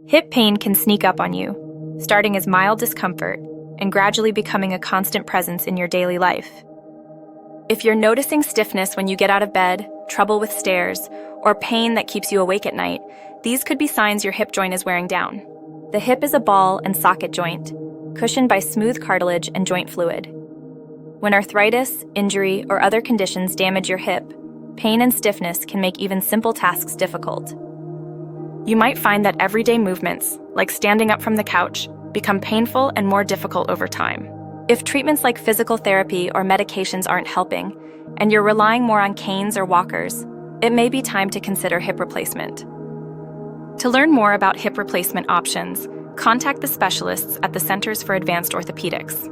Hip pain can sneak up on you, starting as mild discomfort and gradually becoming a constant presence in your daily life. If you're noticing stiffness when you get out of bed, trouble with stairs, or pain that keeps you awake at night, these could be signs your hip joint is wearing down. The hip is a ball and socket joint, cushioned by smooth cartilage and joint fluid. When arthritis, injury, or other conditions damage your hip, pain and stiffness can make even simple tasks difficult. You might find that everyday movements, like standing up from the couch, become painful and more difficult over time. If treatments like physical therapy or medications aren't helping, and you're relying more on canes or walkers, it may be time to consider hip replacement. To learn more about hip replacement options, contact the specialists at the Centers for Advanced Orthopaedics.